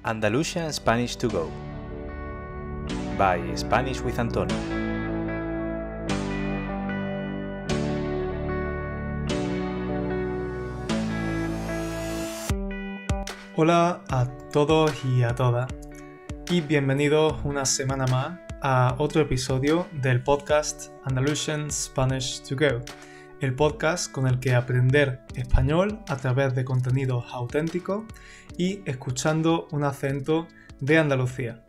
Andalusian Spanish to Go by Spanish with Antonio. Hola a todos y a todas y bienvenidos una semana más a otro episodio del podcast Andalusian Spanish to Go, el podcast con el que aprender español a través de contenidos auténticos y escuchando un acento de Andalucía.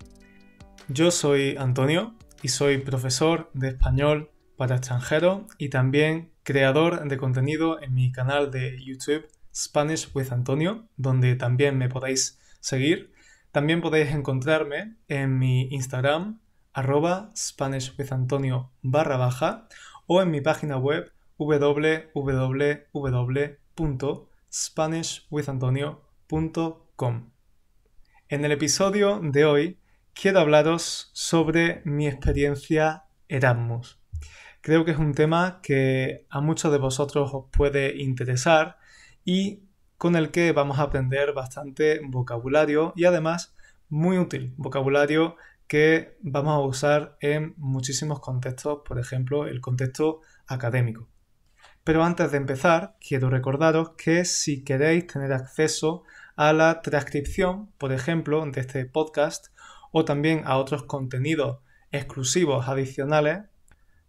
Yo soy Antonio y soy profesor de español para extranjeros y también creador de contenido en mi canal de YouTube Spanish with Antonio, donde también me podéis seguir. También podéis encontrarme en mi Instagram @SpanishWithAntonio _ o en mi página web www.spanishwithantonio.com. En el episodio de hoy quiero hablaros sobre mi experiencia Erasmus. Creo que es un tema que a muchos de vosotros os puede interesar y con el que vamos a aprender bastante vocabulario y además muy útil, vocabulario que vamos a usar en muchísimos contextos, por ejemplo, el contexto académico. Pero antes de empezar, quiero recordaros que si queréis tener acceso a la transcripción, por ejemplo, de este podcast o también a otros contenidos exclusivos adicionales,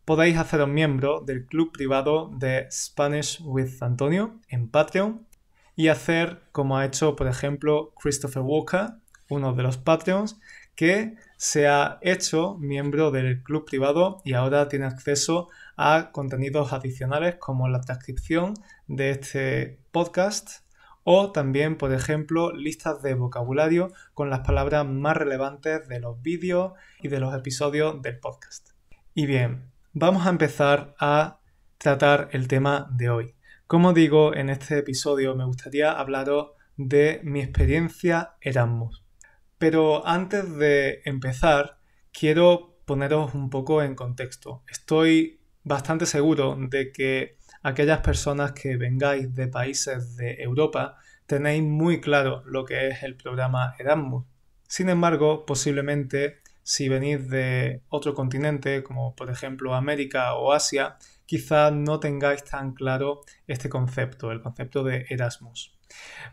podéis haceros miembro del club privado de Spanish with Antonio en Patreon y hacer como ha hecho, por ejemplo, Christopher Walker, uno de los Patreons, que se ha hecho miembro del club privado y ahora tiene acceso a contenidos adicionales como la transcripción de este podcast o también, por ejemplo, listas de vocabulario con las palabras más relevantes de los vídeos y de los episodios del podcast. Y bien, vamos a empezar a tratar el tema de hoy. Como digo, en este episodio me gustaría hablaros de mi experiencia Erasmus. Pero antes de empezar, quiero poneros un poco en contexto. Estoy bastante seguro de que aquellas personas que vengáis de países de Europa tenéis muy claro lo que es el programa Erasmus. Sin embargo, posiblemente si venís de otro continente, como por ejemplo América o Asia, quizás no tengáis tan claro este concepto, el concepto de Erasmus.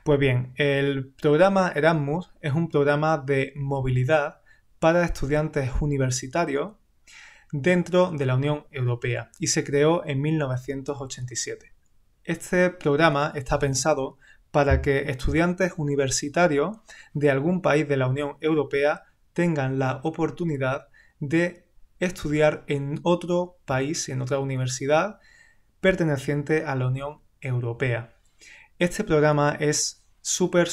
Pues bien, el programa Erasmus es un programa de movilidad para estudiantes universitarios dentro de la Unión Europea y se creó en 1987. Este programa está pensado para que estudiantes universitarios de algún país de la Unión Europea tengan la oportunidad de estudiar en otro país, en otra universidad perteneciente a la Unión Europea. Este programa es súper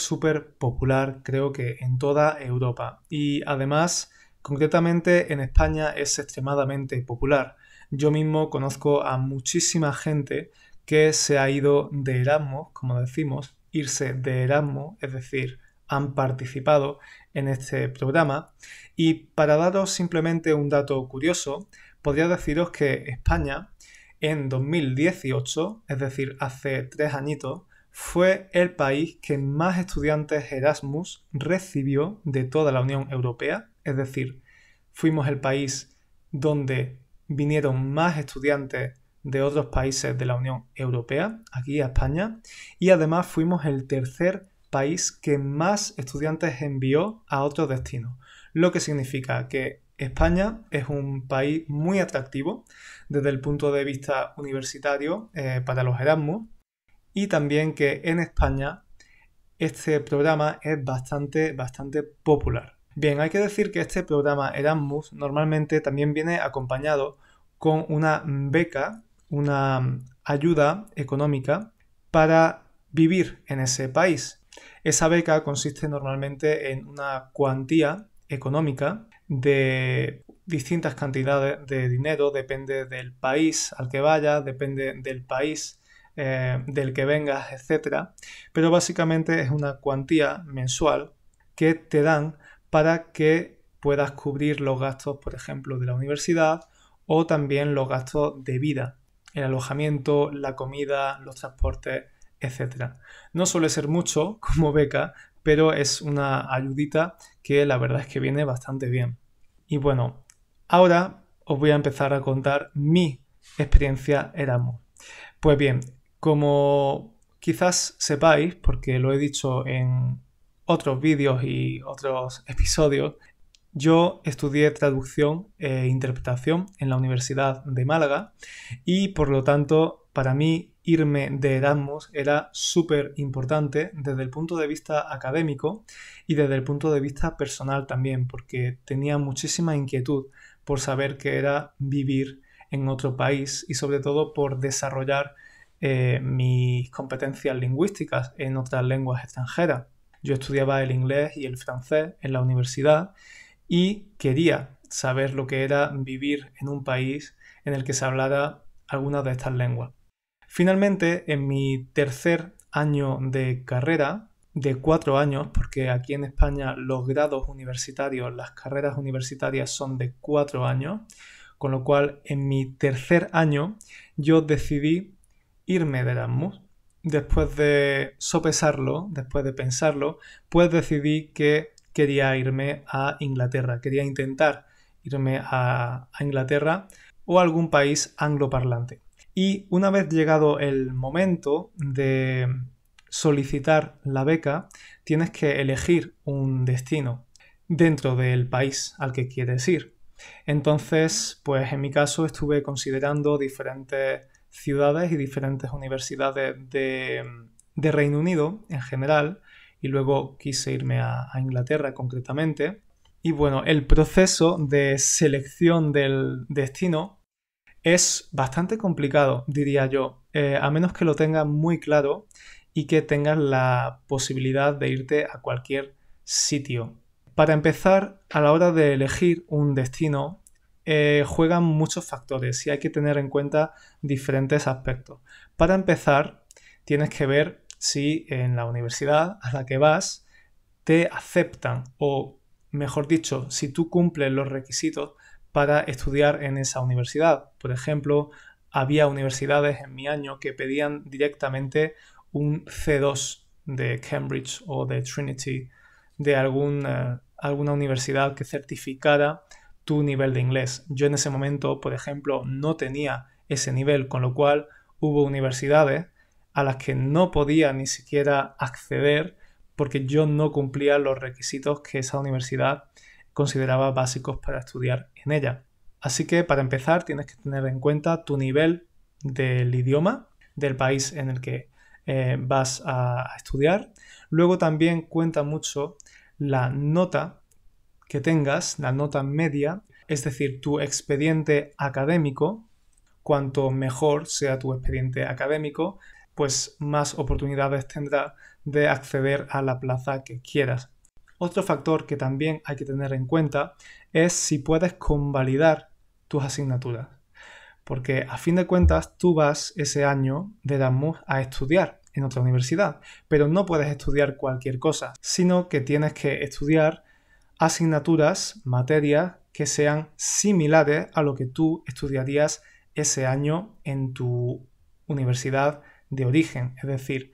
popular, creo que en toda Europa y además, concretamente en España es extremadamente popular. Yo mismo conozco a muchísima gente que se ha ido de Erasmus, como decimos, irse de Erasmus, es decir, han participado en este programa. Y para daros simplemente un dato curioso, podría deciros que España en 2018, es decir, hace 3 añitos, fue el país que más estudiantes Erasmus recibió de toda la Unión Europea, es decir, fuimos el país donde vinieron más estudiantes de otros países de la Unión Europea, aquí a España, y además fuimos el tercer país que más estudiantes envió a otros destinos, lo que significa que España es un país muy atractivo desde el punto de vista universitario para los Erasmus y también que en España este programa es bastante popular. Bien, hay que decir que este programa Erasmus normalmente también viene acompañado con una beca, una ayuda económica para vivir en ese país. Esa beca consiste normalmente en una cuantía económica de distintas cantidades de dinero, depende del país al que vayas, depende del país del que vengas, etc. Pero básicamente es una cuantía mensual que te dan para que puedas cubrir los gastos, por ejemplo, de la universidad o también los gastos de vida, el alojamiento, la comida, los transportes, etc. No suele ser mucho como beca, pero es una ayudita que la verdad es que viene bastante bien. Y bueno, ahora os voy a empezar a contar mi experiencia Erasmus. Pues bien, como quizás sepáis, porque lo he dicho en otros vídeos y otros episodios, yo estudié traducción e interpretación en la Universidad de Málaga y por lo tanto para mí irme de Erasmus era súper importante desde el punto de vista académico y desde el punto de vista personal también, porque tenía muchísima inquietud por saber qué era vivir en otro país y sobre todo por desarrollar mis competencias lingüísticas en otras lenguas extranjeras. Yo estudiaba el inglés y el francés en la universidad y quería saber lo que era vivir en un país en el que se hablara alguna de estas lenguas. Finalmente, en mi tercer año de carrera, de 4 años, porque aquí en España los grados universitarios, las carreras universitarias son de 4 años, con lo cual en mi tercer año yo decidí irme de Erasmus. Después de sopesarlo, después de pensarlo, pues decidí que quería irme a Inglaterra, quería intentar irme a Inglaterra o a algún país angloparlante. Y una vez llegado el momento de solicitar la beca, tienes que elegir un destino dentro del país al que quieres ir. Entonces, pues en mi caso estuve considerando diferentes ciudades y diferentes universidades de Reino Unido en general y luego quise irme a Inglaterra concretamente. Y bueno, el proceso de selección del destino es bastante complicado, diría yo, a menos que lo tengas muy claro y que tengas la posibilidad de irte a cualquier sitio. Para empezar, a la hora de elegir un destino, juegan muchos factores y hay que tener en cuenta diferentes aspectos. Para empezar, tienes que ver si en la universidad a la que vas te aceptan o, mejor dicho, si tú cumples los requisitos para estudiar en esa universidad. Por ejemplo, había universidades en mi año que pedían directamente un C2 de Cambridge o de Trinity, de alguna universidad que certificara tu nivel de inglés. Yo en ese momento, por ejemplo, no tenía ese nivel, con lo cual hubo universidades a las que no podía ni siquiera acceder porque yo no cumplía los requisitos que esa universidad consideraba básicos para estudiar en ella. Así que para empezar tienes que tener en cuenta tu nivel del idioma del país en el que vas a estudiar. Luego también cuenta mucho la nota que tengas, la nota media, es decir, tu expediente académico. Cuanto mejor sea tu expediente académico, pues más oportunidades tendrás de acceder a la plaza que quieras. Otro factor que también hay que tener en cuenta es si puedes convalidar tus asignaturas. Porque a fin de cuentas tú vas ese año de Erasmus a estudiar en otra universidad, pero no puedes estudiar cualquier cosa, sino que tienes que estudiar asignaturas, materias que sean similares a lo que tú estudiarías ese año en tu universidad de origen. Es decir,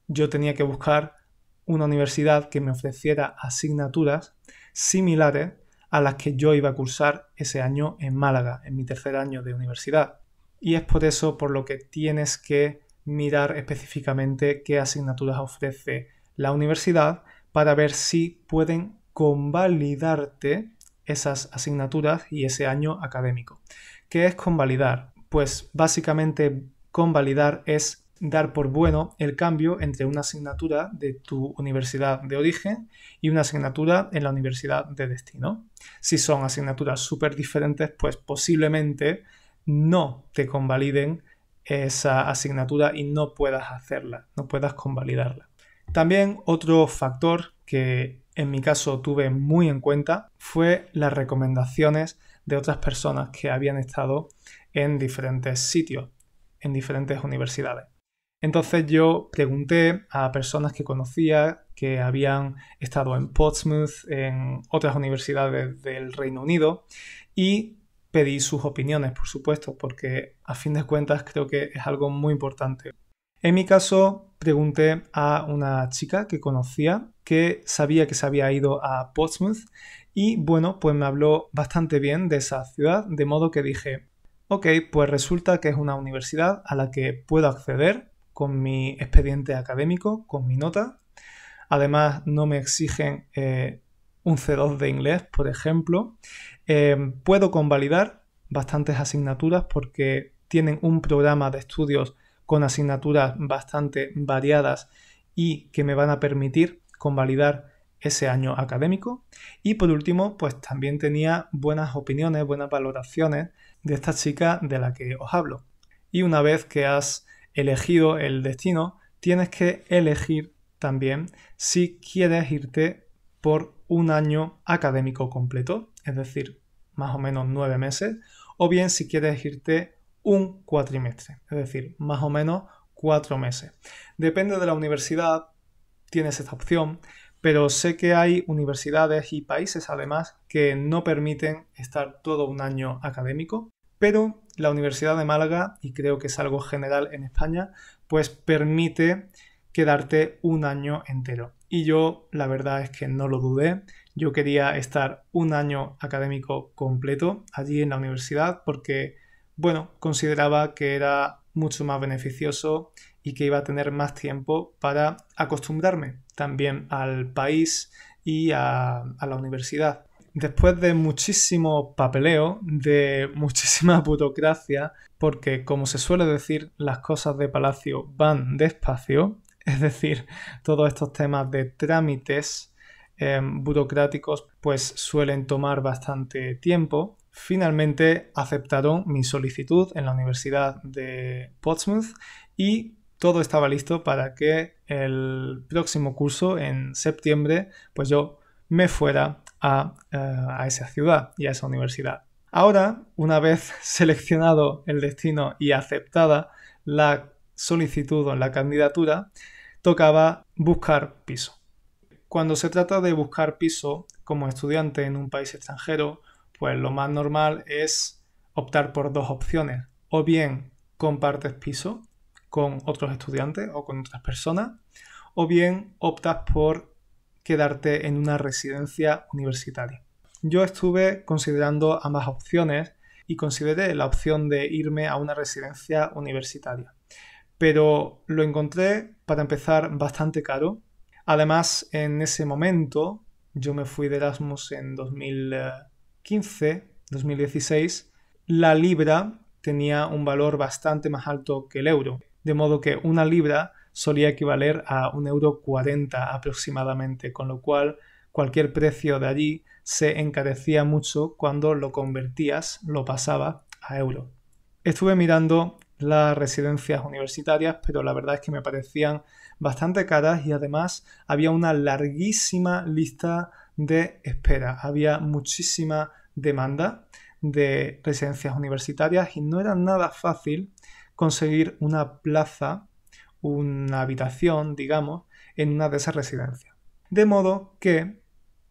yo tenía que buscar una universidad que me ofreciera asignaturas similares a las que yo iba a cursar ese año en Málaga, en mi tercer año de universidad. Y es por eso por lo que tienes que mirar específicamente qué asignaturas ofrece la universidad para ver si pueden convalidarte esas asignaturas y ese año académico. ¿Qué es convalidar? Pues básicamente convalidar es dar por bueno el cambio entre una asignatura de tu universidad de origen y una asignatura en la universidad de destino. Si son asignaturas súper diferentes, pues posiblemente no te convaliden esa asignatura y no puedas hacerla, no puedas convalidarla. También otro factor que en mi caso tuve muy en cuenta fue las recomendaciones de otras personas que habían estado en diferentes sitios, en diferentes universidades. Entonces yo pregunté a personas que conocía que habían estado en Portsmouth, en otras universidades del Reino Unido y pedí sus opiniones, por supuesto, porque a fin de cuentas creo que es algo muy importante. En mi caso, pregunté a una chica que conocía, que sabía que se había ido a Portsmouth y bueno, pues me habló bastante bien de esa ciudad, de modo que dije, ok, pues resulta que es una universidad a la que puedo acceder con mi expediente académico, con mi nota. Además, no me exigen un C2 de inglés, por ejemplo. Puedo convalidar bastantes asignaturas porque tienen un programa de estudios con asignaturas bastante variadas y que me van a permitir convalidar ese año académico. Y por último, pues también tenía buenas opiniones, buenas valoraciones de esta chica de la que os hablo. Y una vez que has elegido el destino, tienes que elegir también si quieres irte por un año académico completo, es decir, más o menos 9 meses, o bien si quieres irte un cuatrimestre, es decir, más o menos 4 meses. Depende de la universidad, tienes esta opción, pero sé que hay universidades y países además que no permiten estar todo un año académico, pero la Universidad de Málaga, y creo que es algo general en España, pues permite quedarte un año entero. Y yo la verdad es que no lo dudé. Yo quería estar un año académico completo allí en la universidad porque, bueno, consideraba que era mucho más beneficioso y que iba a tener más tiempo para acostumbrarme también al país y a la universidad. Después de muchísimo papeleo, de muchísima burocracia, porque como se suele decir, las cosas de Palacio van despacio, es decir, todos estos temas de trámites burocráticos pues suelen tomar bastante tiempo. Finalmente aceptaron mi solicitud en la Universidad de Portsmouth y todo estaba listo para que el próximo curso, en septiembre, pues yo me fuera a esa ciudad y a esa universidad. Ahora, una vez seleccionado el destino y aceptada la solicitud o la candidatura, tocaba buscar piso. Cuando se trata de buscar piso como estudiante en un país extranjero, pues lo más normal es optar por dos opciones. O bien compartes piso con otros estudiantes o con otras personas, o bien optas por quedarte en una residencia universitaria. Yo estuve considerando ambas opciones y consideré la opción de irme a una residencia universitaria, pero lo encontré, para empezar, bastante caro. Además, en ese momento, yo me fui de Erasmus en 2015, 2016, la libra tenía un valor bastante más alto que el euro, de modo que una libra solía equivaler a 1,40 € aproximadamente, con lo cual cualquier precio de allí se encarecía mucho cuando lo convertías, lo pasabas a euro. Estuve mirando las residencias universitarias, pero la verdad es que me parecían bastante caras y además había una larguísima lista de espera. Había muchísima demanda de residencias universitarias y no era nada fácil conseguir una plaza, una habitación, digamos, en una de esas residencias. De modo que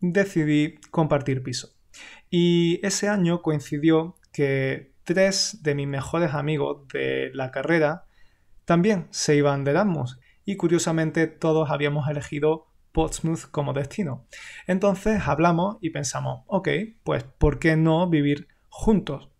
decidí compartir piso. Y ese año coincidió que 3 de mis mejores amigos de la carrera también se iban de Erasmus y curiosamente todos habíamos elegido Portsmouth como destino. Entonces hablamos y pensamos, ok, pues ¿por qué no vivir juntos?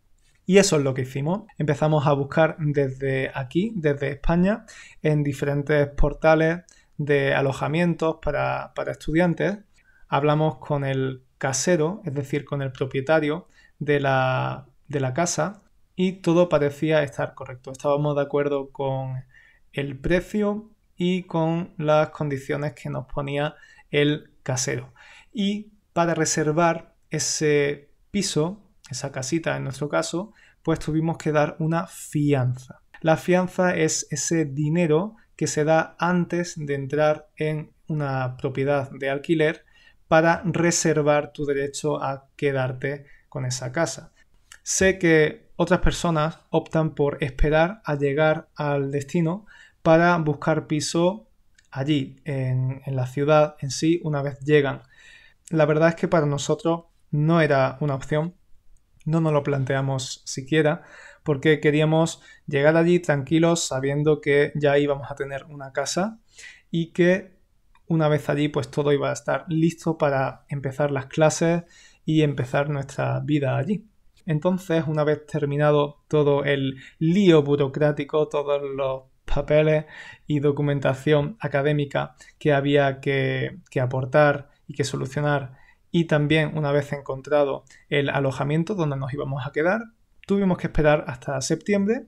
Y eso es lo que hicimos. Empezamos a buscar desde aquí, desde España, en diferentes portales de alojamientos para estudiantes. Hablamos con el casero, es decir, con el propietario de la casa, y todo parecía estar correcto. Estábamos de acuerdo con el precio y con las condiciones que nos ponía el casero. Y para reservar ese piso, esa casita en nuestro caso, pues tuvimos que dar una fianza. La fianza es ese dinero que se da antes de entrar en una propiedad de alquiler para reservar tu derecho a quedarte con esa casa. Sé que otras personas optan por esperar a llegar al destino para buscar piso allí, en la ciudad en sí, una vez llegan. La verdad es que para nosotros no era una opción, no nos lo planteamos siquiera, porque queríamos llegar allí tranquilos sabiendo que ya íbamos a tener una casa y que una vez allí pues todo iba a estar listo para empezar las clases y empezar nuestra vida allí. Entonces, una vez terminado todo el lío burocrático, todos los papeles y documentación académica que había que aportar y que solucionar, y también una vez encontrado el alojamiento donde nos íbamos a quedar, tuvimos que esperar hasta septiembre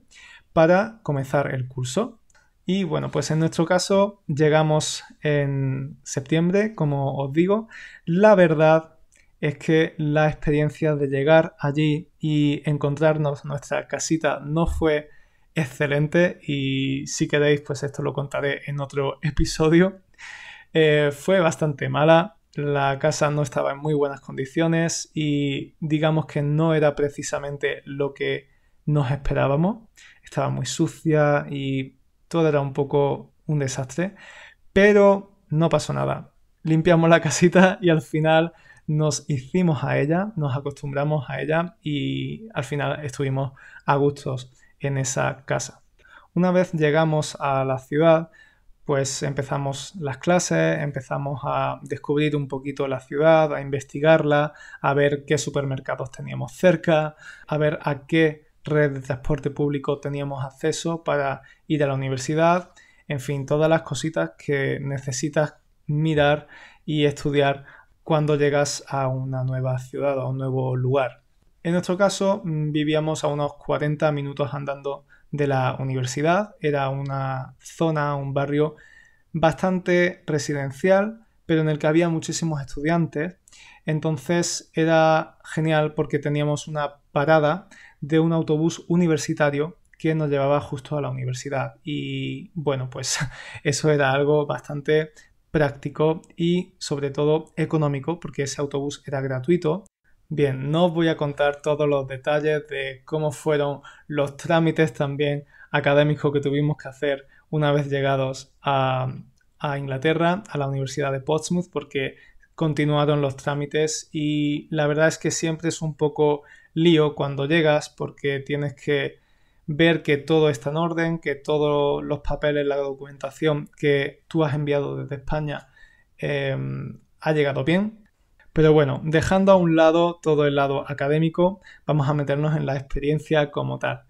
para comenzar el curso. Y bueno, pues en nuestro caso llegamos en septiembre, como os digo. La verdad es que la experiencia de llegar allí y encontrarnos nuestra casita no fue excelente, y si queréis pues esto lo contaré en otro episodio. Fue bastante mala, la casa no estaba en muy buenas condiciones y digamos que no era precisamente lo que nos esperábamos. Estaba muy sucia y todo era un poco un desastre, pero no pasó nada. Limpiamos la casita y al final nos hicimos a ella, nos acostumbramos a ella y al final estuvimos a gustos en esa casa. Una vez llegamos a la ciudad, pues empezamos las clases, empezamos a descubrir un poquito la ciudad, a investigarla, a ver qué supermercados teníamos cerca, a ver a qué red de transporte público teníamos acceso para ir a la universidad, en fin, todas las cositas que necesitas mirar y estudiar cuando llegas a una nueva ciudad o a un nuevo lugar. En nuestro caso, vivíamos a unos 40 minutos andando de la universidad. Era una zona, un barrio bastante residencial, pero en el que había muchísimos estudiantes. Entonces era genial porque teníamos una parada de un autobús universitario que nos llevaba justo a la universidad. Y bueno, pues eso era algo bastante práctico y sobre todo económico, porque ese autobús era gratuito. Bien, no os voy a contar todos los detalles de cómo fueron los trámites también académicos que tuvimos que hacer una vez llegados a Inglaterra, a la Universidad de Portsmouth, porque continuaron los trámites y la verdad es que siempre es un poco lío cuando llegas, porque tienes que ver que todo está en orden, que todos los papeles, la documentación que tú has enviado desde España ha llegado bien. Pero bueno, dejando a un lado todo el lado académico, vamos a meternos en la experiencia como tal.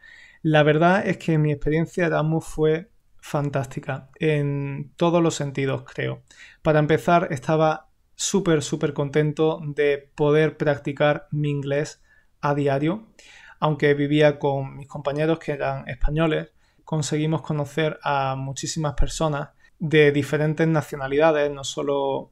La verdad es que mi experiencia de Erasmus fue fantástica en todos los sentidos, creo. Para empezar, estaba súper contento de poder practicar mi inglés a diario. Aunque vivía con mis compañeros que eran españoles, conseguimos conocer a muchísimas personas de diferentes nacionalidades, no solo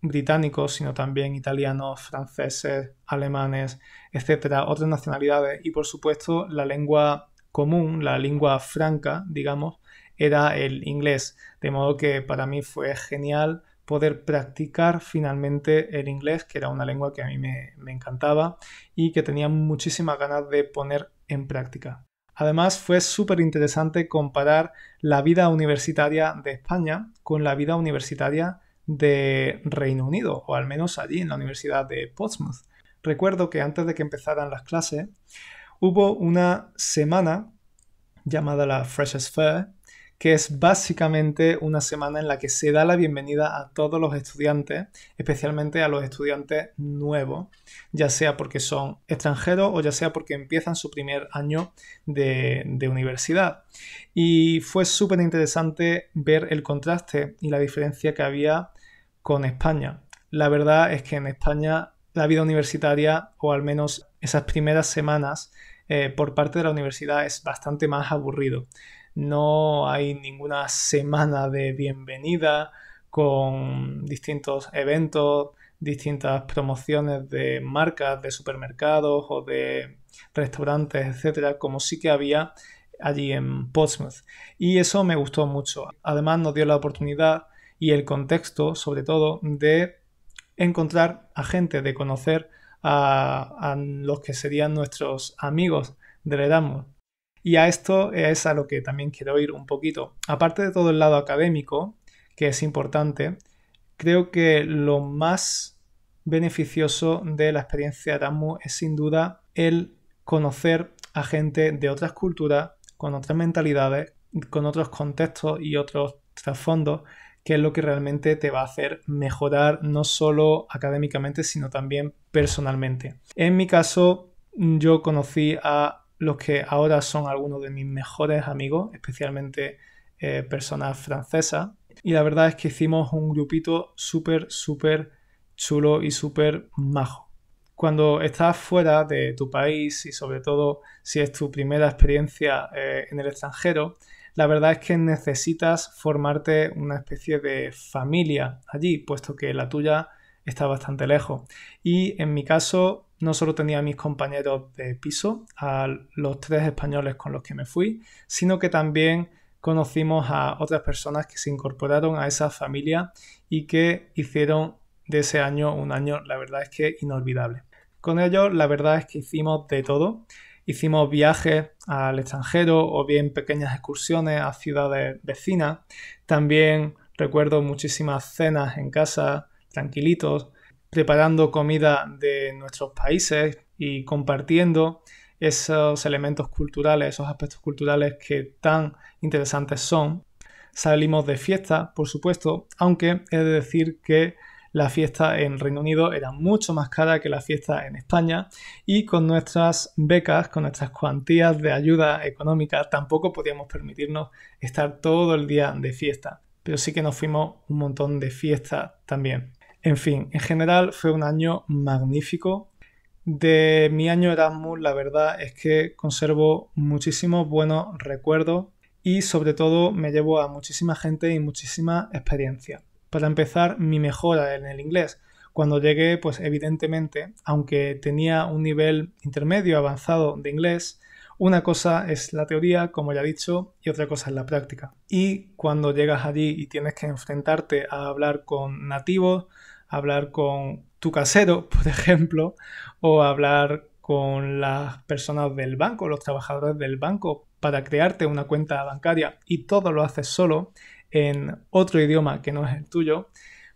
británicos, sino también italianos, franceses, alemanes, etcétera, otras nacionalidades. Y por supuesto, la lengua común, la lengua franca, digamos, era el inglés. De modo que para mí fue genial poder practicar finalmente el inglés, que era una lengua que a mí me encantaba y que tenía muchísimas ganas de poner en práctica. Además, fue súper interesante comparar la vida universitaria de España con la vida universitaria de Reino Unido, o al menos allí en la Universidad de Portsmouth. Recuerdo que antes de que empezaran las clases hubo una semana llamada la Freshers' Fair, que es básicamente una semana en la que se da la bienvenida a todos los estudiantes, especialmente a los estudiantes nuevos, ya sea porque son extranjeros o ya sea porque empiezan su primer año de universidad. Y fue súper interesante ver el contraste y la diferencia que había con España. La verdad es que en España la vida universitaria, o al menos esas primeras semanas, por parte de la universidad es bastante más aburrido. No hay ninguna semana de bienvenida con distintos eventos, distintas promociones de marcas, de supermercados o de restaurantes, etcétera, como sí que había allí en Portsmouth. Y eso me gustó mucho. Además, nos dio la oportunidad y el contexto, sobre todo, de encontrar a gente, de conocer a los que serían nuestros amigos del Erasmus. Y a esto es a lo que también quiero ir un poquito. Aparte de todo el lado académico, que es importante, creo que lo más beneficioso de la experiencia Erasmus es sin duda el conocer a gente de otras culturas, con otras mentalidades, con otros contextos y otros trasfondos, que es lo que realmente te va a hacer mejorar no solo académicamente, sino también personalmente. En mi caso, yo conocí a los que ahora son algunos de mis mejores amigos, especialmente personas francesas, y la verdad es que hicimos un grupito súper chulo y súper majo. Cuando estás fuera de tu país y sobre todo si es tu primera experiencia en el extranjero, la verdad es que necesitas formarte una especie de familia allí, puesto que la tuya está bastante lejos. Y en mi caso, no solo tenía a mis compañeros de piso, a los 3 españoles con los que me fui, sino que también conocimos a otras personas que se incorporaron a esa familia y que hicieron de ese año un año, la verdad es que inolvidable. Con ellos, la verdad es que hicimos de todo. Hicimos viajes al extranjero o bien pequeñas excursiones a ciudades vecinas. También recuerdo muchísimas cenas en casa, tranquilitos, preparando comida de nuestros países y compartiendo esos elementos culturales, esos aspectos culturales que tan interesantes son. Salimos de fiesta, por supuesto, aunque he de decir que la fiesta en Reino Unido era mucho más cara que la fiesta en España y con nuestras becas, con nuestras cuantías de ayuda económica, tampoco podíamos permitirnos estar todo el día de fiesta. Pero sí que nos fuimos un montón de fiesta también. En fin, en general fue un año magnífico. De mi año Erasmus, la verdad es que conservo muchísimos buenos recuerdos y sobre todo me llevo a muchísima gente y muchísima experiencia. Para empezar, mi mejora en el inglés. Cuando llegué, pues evidentemente, aunque tenía un nivel intermedio avanzado de inglés, una cosa es la teoría, como ya he dicho, y otra cosa es la práctica. Y cuando llegas allí y tienes que enfrentarte a hablar con nativos, a hablar con tu casero, por ejemplo, o a hablar con las personas del banco, los trabajadores del banco, para crearte una cuenta bancaria y todo lo haces solo, en otro idioma que no es el tuyo,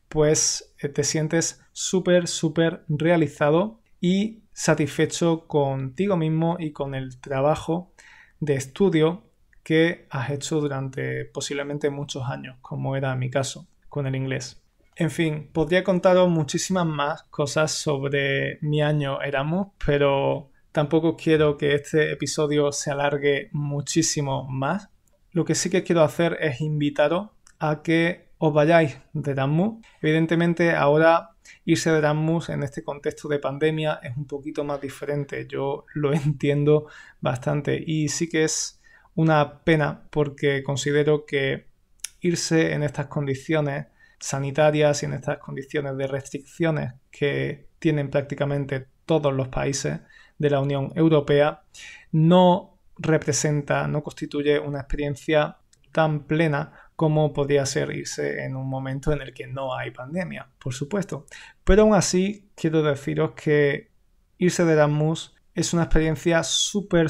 pues te sientes súper realizado y satisfecho contigo mismo y con el trabajo de estudio que has hecho durante posiblemente muchos años, como era mi caso con el inglés. En fin, podría contaros muchísimas más cosas sobre mi año Erasmus, pero tampoco quiero que este episodio se alargue muchísimo más. Lo que sí que quiero hacer es invitaros a que os vayáis de Erasmus. Evidentemente ahora irse de Erasmus en este contexto de pandemia es un poquito más diferente. Yo lo entiendo bastante y sí que es una pena porque considero que irse en estas condiciones sanitarias y en estas condiciones de restricciones que tienen prácticamente todos los países de la Unión Europea no representa, no constituye una experiencia tan plena como podría ser irse en un momento en el que no hay pandemia, por supuesto. Pero aún así, quiero deciros que irse de Erasmus es una experiencia súper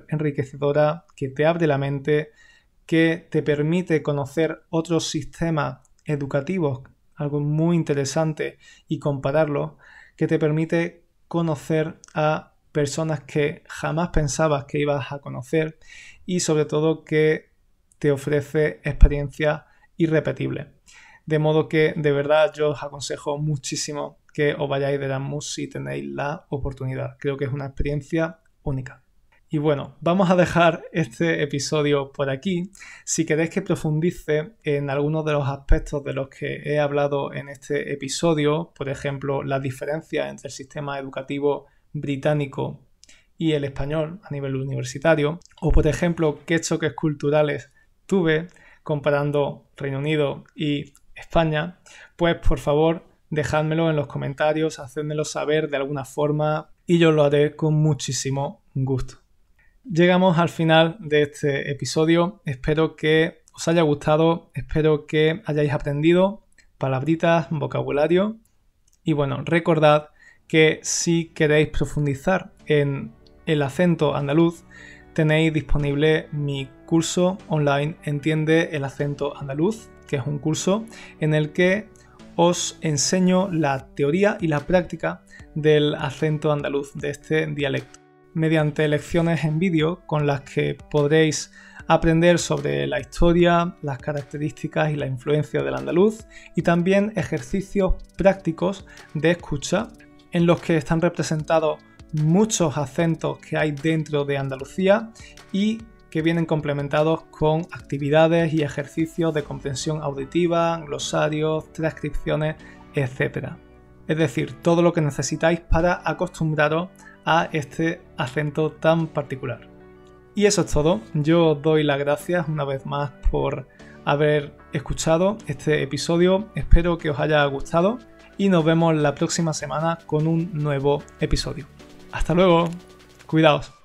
enriquecedora, que te abre la mente, que te permite conocer otros sistemas educativos, algo muy interesante, y compararlos, que te permite conocer a personas que jamás pensabas que ibas a conocer y sobre todo que te ofrece experiencias irrepetibles. De modo que de verdad yo os aconsejo muchísimo que os vayáis de Erasmus si tenéis la oportunidad. Creo que es una experiencia única. Y bueno, vamos a dejar este episodio por aquí. Si queréis que profundice en algunos de los aspectos de los que he hablado en este episodio, por ejemplo, las diferencias entre el sistema educativo británico y el español a nivel universitario, o por ejemplo, qué choques culturales tuve comparando Reino Unido y España, pues por favor dejádmelo en los comentarios, hacedmelo saber de alguna forma y yo lo haré con muchísimo gusto. Llegamos al final de este episodio, espero que os haya gustado, espero que hayáis aprendido palabritas, vocabulario y bueno, recordad que si queréis profundizar en el acento andaluz, tenéis disponible mi curso online Entiende el acento andaluz, que es un curso en el que os enseño la teoría y la práctica del acento andaluz, de este dialecto. mediante lecciones en vídeo con las que podréis aprender sobre la historia, las características y la influencia del andaluz, y también ejercicios prácticos de escucha en los que están representados muchos acentos que hay dentro de Andalucía y que vienen complementados con actividades y ejercicios de comprensión auditiva, glosarios, transcripciones, etc. Es decir, todo lo que necesitáis para acostumbraros a este acento tan particular. Y eso es todo. Yo os doy las gracias una vez más por haber escuchado este episodio. Espero que os haya gustado y nos vemos la próxima semana con un nuevo episodio. Hasta luego. Cuidaos.